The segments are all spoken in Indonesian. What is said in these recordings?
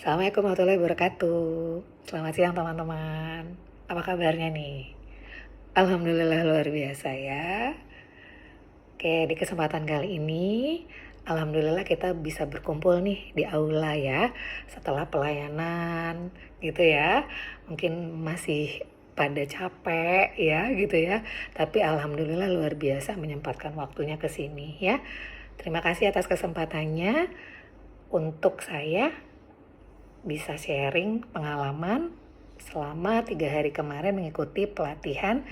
Assalamualaikum warahmatullahi wabarakatuh. Selamat siang teman-teman. Apa kabarnya nih? Alhamdulillah luar biasa ya. Oke, di kesempatan kali ini alhamdulillah kita bisa berkumpul nih di aula ya. Setelah pelayanan gitu ya. Mungkin masih pada capek ya gitu ya. Tapi alhamdulillah luar biasa menyempatkan waktunya ke sini ya. Terima kasih atas kesempatannya untuk saya bisa sharing pengalaman selama 3 hari kemarin mengikuti pelatihan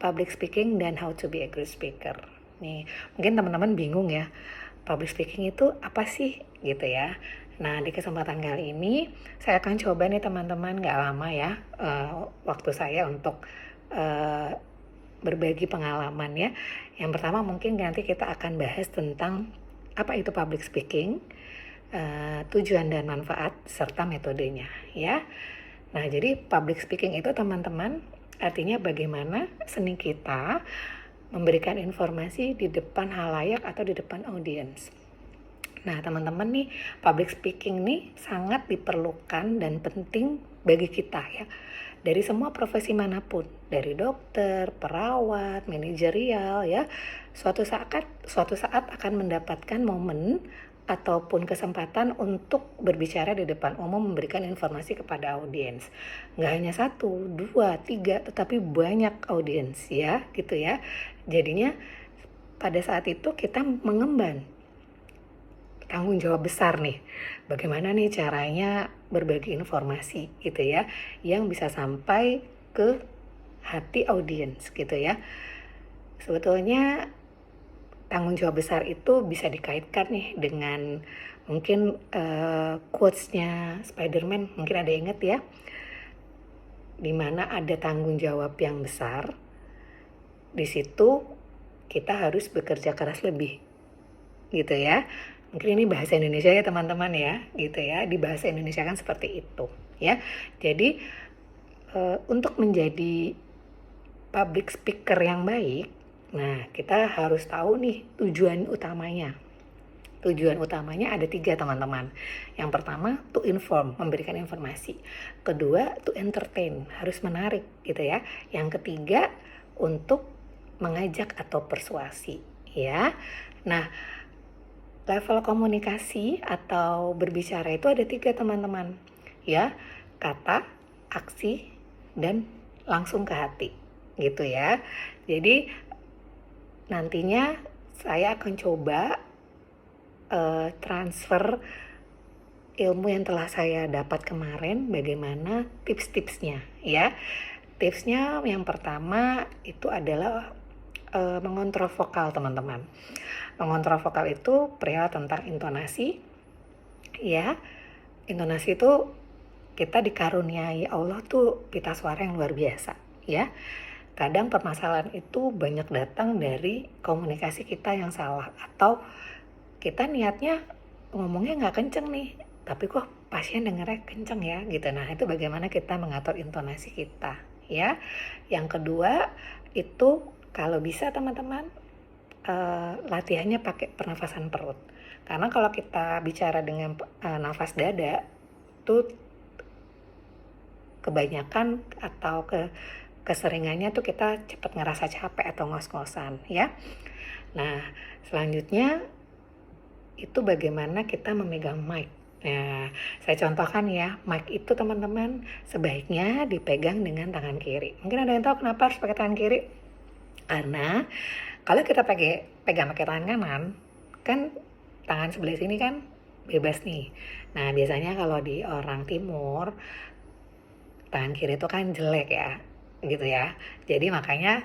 public speaking dan how to be a good speaker. Nih, mungkin teman-teman bingung ya, public speaking itu apa sih gitu ya. Nah, di kesempatan kali ini saya akan coba nih teman-teman, gak lama ya waktu saya untuk berbagi pengalaman ya. Yang pertama mungkin nanti kita akan bahas tentang apa itu public speaking, tujuan dan manfaat serta metodenya ya. Nah, jadi public speaking itu teman-teman artinya bagaimana seni kita memberikan informasi di depan halayak atau di depan audiens. Nah, teman-teman nih, public speaking nih sangat diperlukan dan penting bagi kita ya. Dari semua profesi manapun, dari dokter, perawat, manajerial ya. Suatu saat akan mendapatkan momen ataupun kesempatan untuk berbicara di depan umum, memberikan informasi kepada audiens. Nggak hanya 1, 2, 3, tetapi banyak audiens ya, gitu ya. Jadinya pada saat itu kita mengemban tanggung jawab besar nih. Bagaimana nih caranya berbagi informasi gitu ya, yang bisa sampai ke hati audiens gitu ya. Sebetulnya tanggung jawab besar itu bisa dikaitkan nih dengan mungkin quotes-nya Spider-Man, mungkin ada ingat ya, dimana ada tanggung jawab yang besar, di situ kita harus bekerja keras lebih gitu ya. Mungkin ini bahasa Indonesia ya teman-teman ya, gitu ya, di bahasa Indonesia kan seperti itu ya. Jadi untuk menjadi public speaker yang baik, nah, kita harus tahu nih tujuan utamanya. Tujuan utamanya ada 3 teman-teman. Yang pertama, to inform, memberikan informasi. Kedua, to entertain, harus menarik gitu ya. Yang ketiga, untuk mengajak atau persuasi ya. Nah, level komunikasi atau berbicara itu ada 3 teman-teman ya. Kata, aksi, dan langsung ke hati gitu ya. Jadi nantinya saya akan coba transfer ilmu yang telah saya dapat kemarin, bagaimana tips-tipsnya ya. Tipsnya yang pertama itu adalah mengontrol vokal teman-teman. Mengontrol vokal itu perihal tentang intonasi ya. Intonasi itu kita dikaruniai Allah tuh pita suara yang luar biasa ya. Kadang permasalahan itu banyak datang dari komunikasi kita yang salah, atau kita niatnya ngomongnya nggak kenceng nih, tapi kok pasien dengernya kenceng ya gitu. Nah, itu bagaimana kita mengatur intonasi kita ya. Yang kedua itu kalau bisa teman-teman latihannya pakai pernafasan perut, karena kalau kita bicara dengan nafas dada tuh kebanyakan atau keseringannya tuh kita cepat ngerasa capek atau ngos-ngosan ya. Nah, selanjutnya itu bagaimana kita memegang mic. Nah, saya contohkan ya, mic itu teman-teman sebaiknya dipegang dengan tangan kiri. Mungkin ada yang tahu kenapa harus pakai tangan kiri? Karena kalau kita pegang pakai tangan kanan, kan tangan sebelah sini kan bebas nih. Nah, biasanya kalau di orang timur, tangan kiri itu kan jelek ya, gitu ya. Jadi makanya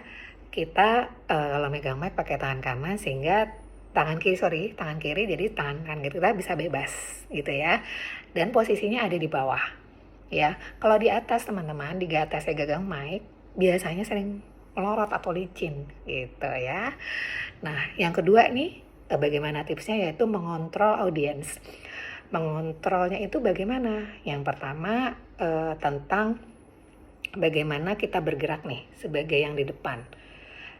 kita kalau megang mic pakai tangan kanan, sehingga tangan kiri jadi tangan kanan kita bisa bebas gitu ya. Dan posisinya ada di bawah ya. Kalau di atas teman-teman, di atas saya gagang mic, biasanya sering melorot atau licin gitu ya. Nah, yang kedua nih, bagaimana tipsnya, yaitu mengontrol audiens. Mengontrolnya itu bagaimana? Yang pertama tentang bagaimana kita bergerak nih sebagai yang di depan.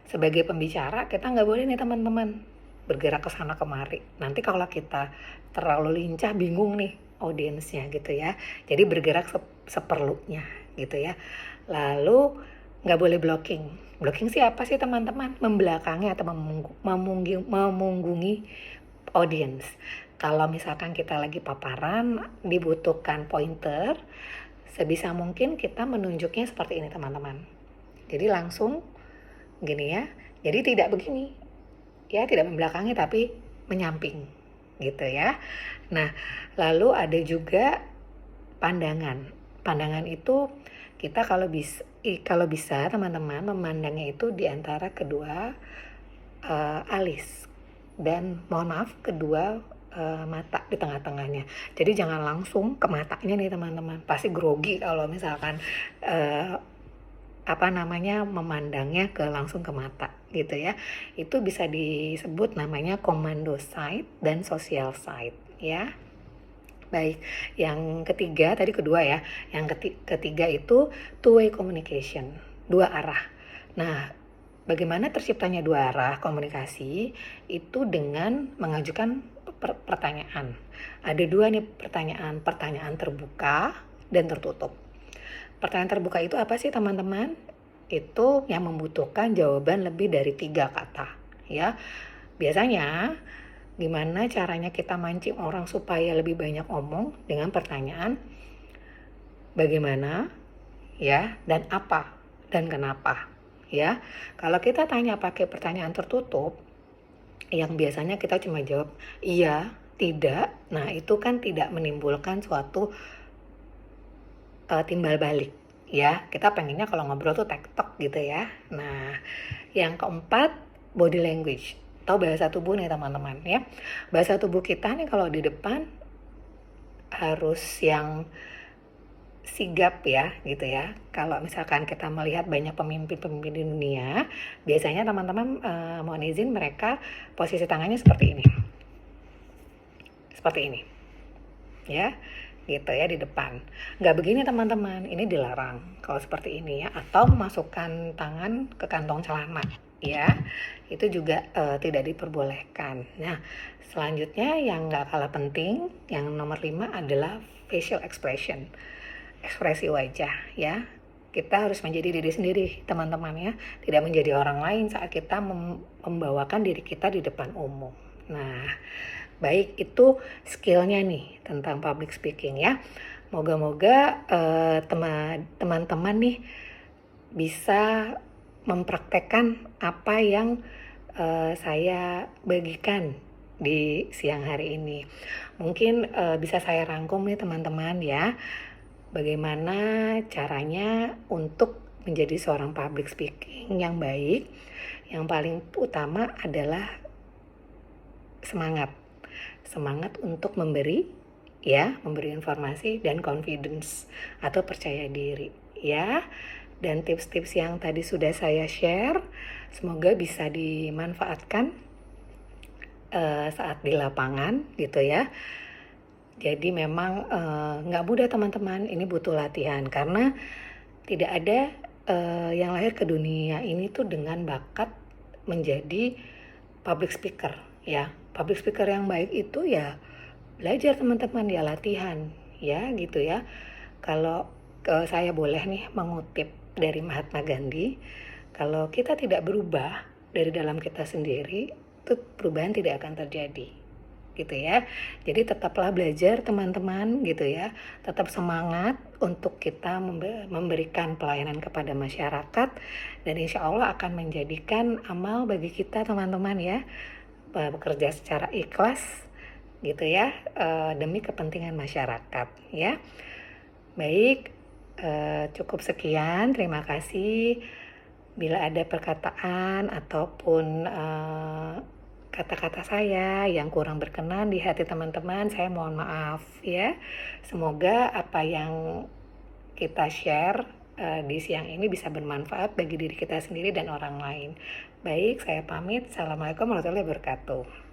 Sebagai pembicara kita nggak boleh nih teman-teman bergerak ke sana kemari. Nanti kalau kita terlalu lincah, bingung nih audiensnya gitu ya. Jadi bergerak seperlunya gitu ya. Lalu nggak boleh blocking. Blocking sih apa sih teman-teman? Membelakangi atau memunggungi audience. Kalau misalkan kita lagi paparan, dibutuhkan pointer, sebisa mungkin kita menunjuknya seperti ini teman-teman. Jadi langsung gini ya. Jadi tidak begini. Ya, tidak membelakangi tapi menyamping gitu ya. Nah, lalu ada juga pandangan. Pandangan itu kita kalau bisa teman-teman memandangnya itu di antara kedua alis dan mohon maaf kedua mata di tengah-tengahnya. Jadi jangan langsung ke matanya nih teman-teman. Pasti grogi kalau misalkan memandangnya langsung ke mata gitu ya. Itu bisa disebut namanya commando side dan social side ya. Baik, yang ketiga tadi kedua ya. Yang ketiga itu two-way communication, dua arah. Nah, bagaimana terciptanya dua arah komunikasi? Itu dengan mengajukan pertanyaan. Ada dua nih pertanyaan terbuka dan tertutup. Pertanyaan terbuka itu apa sih teman-teman? Itu yang membutuhkan jawaban lebih dari 3 kata ya. Biasanya gimana caranya kita mancing orang supaya lebih banyak omong dengan pertanyaan bagaimana ya, dan apa dan kenapa ya. Kalau kita tanya pakai pertanyaan tertutup yang biasanya kita cuma jawab iya, tidak, nah itu kan tidak menimbulkan suatu timbal balik ya. Kita pengennya kalau ngobrol tuh tektok gitu ya. Nah, yang keempat body language atau bahasa tubuh nih teman-teman ya. Bahasa tubuh kita nih kalau di depan harus yang sigap ya gitu ya. Kalau misalkan kita melihat banyak pemimpin-pemimpin di dunia, biasanya teman-teman mohon izin mereka posisi tangannya seperti ini. Seperti ini. Ya. Gitu ya di depan. Nggak begini teman-teman, ini dilarang kalau seperti ini ya. Atau masukkan tangan ke kantong celana ya, itu juga tidak diperbolehkan. Nah, selanjutnya yang nggak kalah penting, yang nomor 5 adalah facial expression, ekspresi wajah ya. Kita harus menjadi diri sendiri teman-teman ya, tidak menjadi orang lain saat kita membawakan diri kita di depan umum. Nah, baik, itu skillnya nih tentang public speaking ya. Moga-moga teman-teman nih bisa mempraktekkan apa yang saya bagikan di siang hari ini. Mungkin bisa saya rangkum nih teman-teman ya. Bagaimana caranya untuk menjadi seorang public speaking yang baik. Yang paling utama adalah semangat untuk memberi ya, memberi informasi dan confidence atau percaya diri ya. Dan tips-tips yang tadi sudah saya share semoga bisa dimanfaatkan saat di lapangan gitu ya. Jadi memang nggak mudah teman-teman, ini butuh latihan karena tidak ada yang lahir ke dunia ini tuh dengan bakat menjadi public speaker ya. Public speaker yang baik itu ya belajar teman-teman, ya latihan ya gitu ya. Kalau saya boleh nih mengutip dari Mahatma Gandhi, kalau kita tidak berubah dari dalam kita sendiri, itu perubahan tidak akan terjadi gitu ya. Jadi tetaplah belajar teman-teman gitu ya. Tetap semangat untuk kita memberikan pelayanan kepada masyarakat, dan insya Allah akan menjadikan amal bagi kita teman-teman ya. Bekerja secara ikhlas gitu ya, demi kepentingan masyarakat ya. Baik, cukup sekian, terima kasih. Bila ada perkataan ataupun kata-kata saya yang kurang berkenan di hati teman-teman, saya mohon maaf ya. Semoga apa yang kita share di siang ini bisa bermanfaat bagi diri kita sendiri dan orang lain. Baik, saya pamit. Assalamualaikum warahmatullahi wabarakatuh.